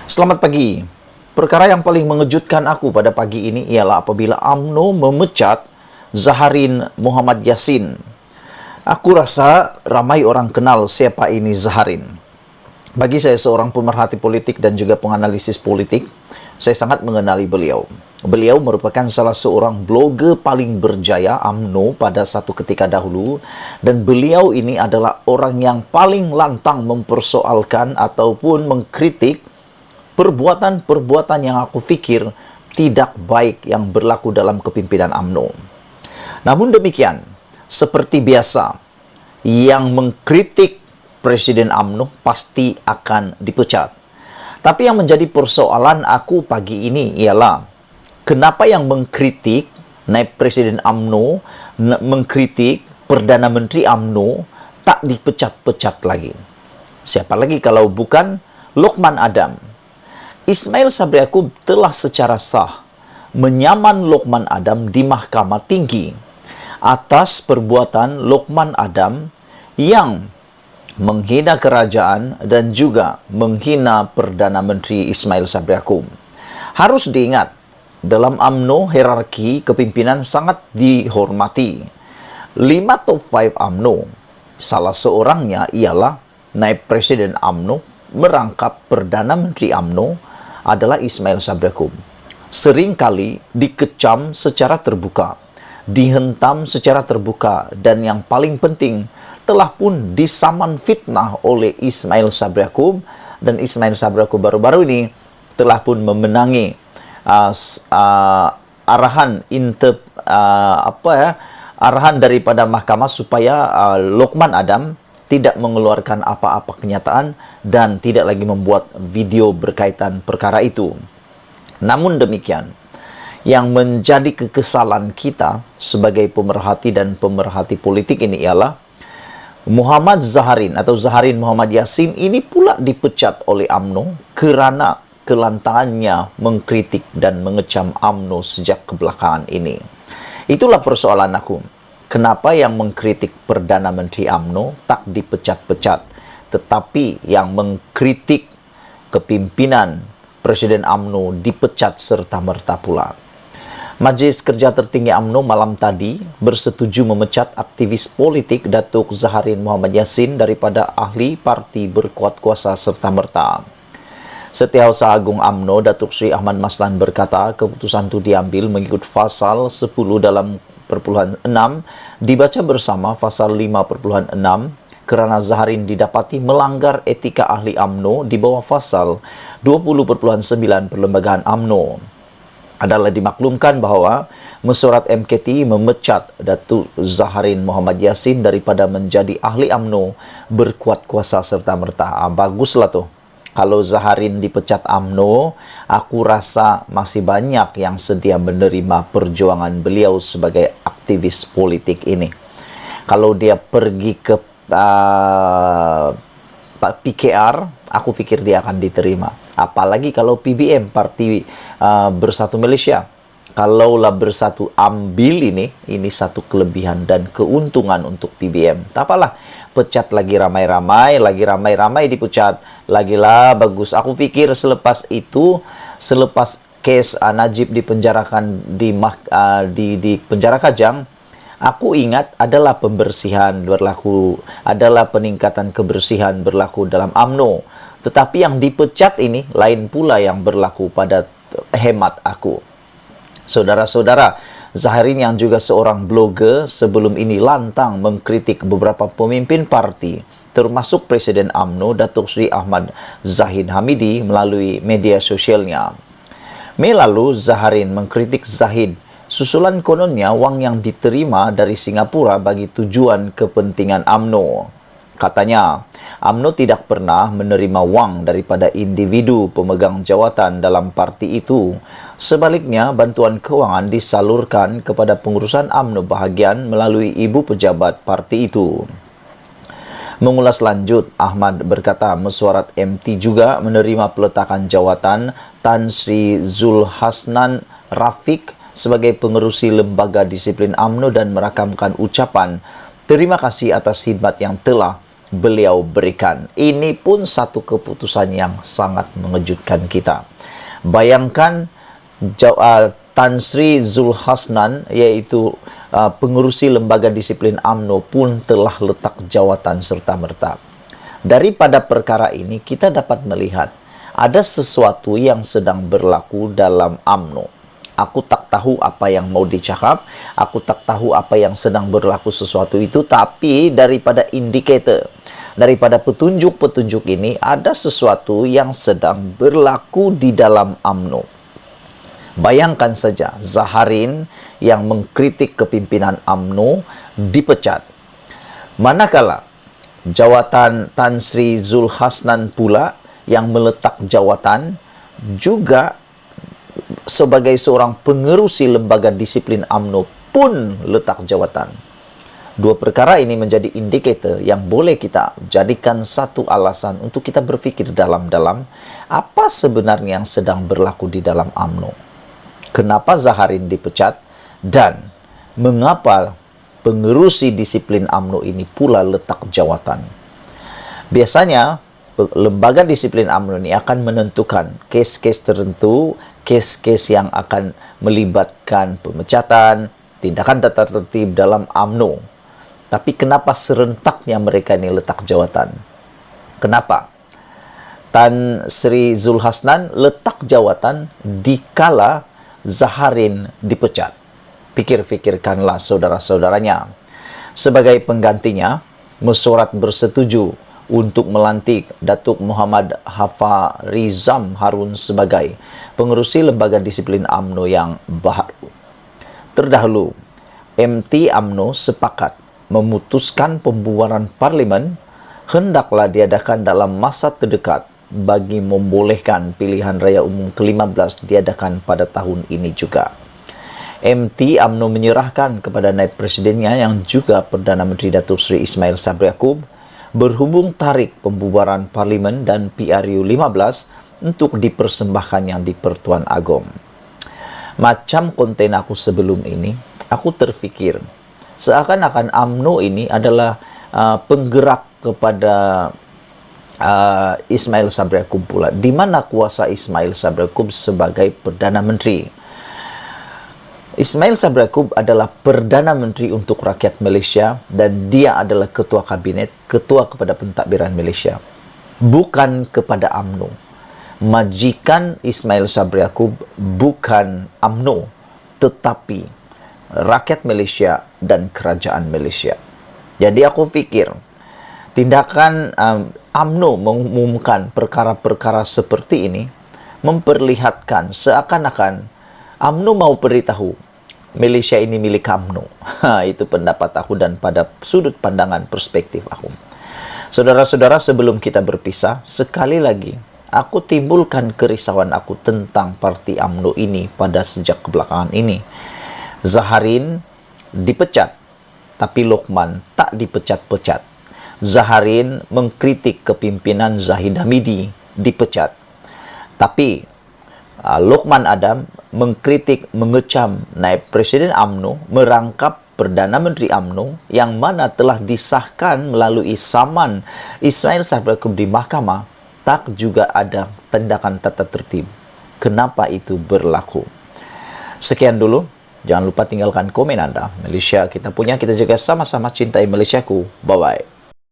Selamat pagi. Perkara yang paling mengejutkan aku pada pagi ini ialah apabila UMNO memecat Zaharin Muhammad Yassin. Aku rasa ramai orang kenal siapa ini Zaharin. Bagi saya seorang pemerhati politik dan juga penganalisis politik, saya sangat mengenali beliau. Beliau merupakan salah seorang blogger paling berjaya UMNO pada satu ketika dahulu, dan beliau ini adalah orang yang paling lantang mempersoalkan ataupun mengkritik perbuatan-perbuatan yang aku fikir tidak baik yang berlaku dalam kepimpinan UMNO. Namun demikian, seperti biasa, yang mengkritik Presiden UMNO pasti akan dipecat. Tapi yang menjadi persoalan aku pagi ini ialah, kenapa yang mengkritik naib Presiden UMNO, mengkritik Perdana Menteri UMNO tak dipecat-pecat lagi? Siapa lagi kalau bukan Lokman Adam. Ismail Sabri Yaakob telah secara sah menyaman Lokman Adam di Mahkamah Tinggi atas perbuatan Lokman Adam yang menghina kerajaan dan juga menghina Perdana Menteri Ismail Sabri Yaakob. Harus diingat, dalam UMNO hierarki kepimpinan sangat dihormati. 5 top 5 UMNO, salah seorangnya ialah naib Presiden UMNO merangkap Perdana Menteri UMNO adalah Ismail Sabri Yaakob. Seringkali dikecam secara terbuka, dihentam secara terbuka, dan yang paling penting, telah pun disaman fitnah oleh Ismail Sabri Yaakob, dan Ismail Sabri Yaakob baru-baru ini telah pun memenangi arahan daripada mahkamah supaya Lokman Adam tidak mengeluarkan apa-apa kenyataan dan tidak lagi membuat video berkaitan perkara itu. Namun demikian, yang menjadi kekesalan kita sebagai pemerhati dan pemerhati politik ini ialah Muhammad Zaharin atau Zaharin Muhammad Yassin ini pula dipecat oleh UMNO kerana kelantangannya mengkritik dan mengecam UMNO sejak kebelakangan ini. Itulah persoalan aku. Kenapa yang mengkritik Perdana Menteri UMNO tak dipecat-pecat, tetapi yang mengkritik kepimpinan Presiden UMNO dipecat serta-merta pula? Majelis Kerja Tertinggi UMNO malam tadi bersetuju memecat aktivis politik Datuk Zaharin Muhammad Yassin daripada ahli parti berkuat kuasa serta-merta. Setiausaha Agung UMNO Datuk Seri Ahmad Maslan berkata keputusan itu diambil mengikut pasal 10 dalam .6 dibaca bersama pasal 5.6 kerana Zaharin didapati melanggar etika ahli UMNO di bawah pasal 20.9 Perlembagaan UMNO. Adalah dimaklumkan bahawa mesyuarat MKT memecat Datuk Zaharin Muhammad Yassin daripada menjadi ahli UMNO berkuat kuasa serta-merta. Baguslah tu. Kalau Zaharin dipecat UMNO, aku rasa masih banyak yang sedia menerima perjuangan beliau sebagai aktivis politik ini. Kalau dia pergi ke PKR, aku fikir dia akan diterima. Apalagi kalau PBM, Parti Bersatu Malaysia. Kalaulah Bersatu ambil ini satu kelebihan dan keuntungan untuk PBM. Tak apalah, pecat lagi ramai-ramai dipecat. Lagilah bagus. Aku fikir selepas itu, selepas kes Najib dipenjarakan di penjara Kajang, aku ingat adalah pembersihan berlaku, adalah peningkatan kebersihan berlaku dalam UMNO. Tetapi yang dipecat ini lain pula yang berlaku pada hemat aku. Saudara-saudara, Zaharin yang juga seorang blogger sebelum ini lantang mengkritik beberapa pemimpin parti, termasuk Presiden UMNO Datuk Seri Ahmad Zahid Hamidi melalui media sosialnya. Mei lalu, Zaharin mengkritik Zahid susulan kononnya wang yang diterima dari Singapura bagi tujuan kepentingan UMNO. Katanya, UMNO tidak pernah menerima wang daripada individu pemegang jawatan dalam parti itu. Sebaliknya, bantuan kewangan disalurkan kepada pengurusan UMNO bahagian melalui ibu pejabat parti itu. Mengulas lanjut, Ahmad berkata mesyuarat MT juga menerima peletakan jawatan Tan Sri Zulhasnan Rafiq sebagai pengerusi lembaga disiplin UMNO dan merakamkan ucapan terima kasih atas khidmat yang telah beliau berikan. Ini pun satu keputusan yang sangat mengejutkan kita. Bayangkan Tan Sri Zulhasnan, yaitu pengurusi lembaga disiplin UMNO, pun telah letak jawatan serta-merta. Daripada perkara ini kita dapat melihat ada sesuatu yang sedang berlaku dalam UMNO. Aku tak tahu apa yang mau dicakap, aku tak tahu apa yang sedang berlaku sesuatu itu, tapi daripada indikator, daripada petunjuk-petunjuk ini, ada sesuatu yang sedang berlaku di dalam UMNO. Bayangkan saja, Zaharin yang mengkritik kepimpinan UMNO dipecat. Manakala jawatan Tan Sri Zulhasnan pula yang meletak jawatan juga sebagai seorang pengerusi lembaga disiplin UMNO pun letak jawatan. Dua perkara ini menjadi indikator yang boleh kita jadikan satu alasan untuk kita berpikir dalam-dalam apa sebenarnya yang sedang berlaku di dalam UMNO. Kenapa Zaharin dipecat dan mengapa pengerusi disiplin UMNO ini pula letak jawatan. Biasanya lembaga disiplin UMNO ini akan menentukan kes-kes tertentu, kes-kes yang akan melibatkan pemecatan, tindakan tata tertib dalam UMNO. Tapi kenapa serentaknya mereka ini letak jawatan? Kenapa? Tan Sri Zulhasnan letak jawatan dikala Zaharin dipecat. Pikir-pikirkanlah saudara-saudaranya. Sebagai penggantinya, mesyuarat bersetuju untuk melantik Datuk Muhammad Hafarizam Harun sebagai pengerusi lembaga disiplin UMNO yang baru. Terdahulu, MT UMNO sepakat memutuskan pembubaran parlimen hendaklah diadakan dalam masa terdekat bagi membolehkan pilihan raya umum ke-15 diadakan pada tahun ini juga. MT UMNO menyerahkan kepada naib presidennya yang juga Perdana Menteri Datuk Seri Ismail Sabri Yaakob berhubung tarik pembubaran parlimen dan PRU 15 untuk dipersembahkannya di Pertuan Agong. Macam konten aku sebelum ini, aku terfikir seakan-akan UMNO ini adalah penggerak kepada Ismail Sabri Yaakob pula. Di mana kuasa Ismail Sabri Yaakob sebagai Perdana Menteri? Ismail Sabri Yaakob adalah Perdana Menteri untuk rakyat Malaysia dan dia adalah Ketua Kabinet, Ketua kepada Pentadbiran Malaysia. Bukan kepada UMNO. Majikan Ismail Sabri Yaakob bukan UMNO, tetapi rakyat Malaysia dan kerajaan Malaysia. Jadi aku fikir tindakan UMNO mengumumkan perkara-perkara seperti ini memperlihatkan seakan-akan UMNO mau beritahu Malaysia ini milik UMNO. Itu pendapat aku dan pada sudut pandangan perspektif aku. Saudara-saudara, sebelum kita berpisah, sekali lagi aku timbulkan kerisauan aku tentang parti UMNO ini pada sejak kebelakangan ini. Zaharin dipecat, tapi Lokman tak dipecat-pecat. Zaharin mengkritik kepimpinan Zahid Hamidi, dipecat. Tapi Lokman Adam mengkritik, mengecam naib Presiden UMNO, merangkap Perdana Menteri UMNO yang mana telah disahkan melalui saman Ismail Sabri Yaakob di mahkamah, tak juga ada tindakan tata tertib. Kenapa itu berlaku? Sekian dulu. Jangan lupa tinggalkan komen Anda. Malaysia kita punya, kita jaga sama-sama, cintai Malaysiaku. Bye-bye.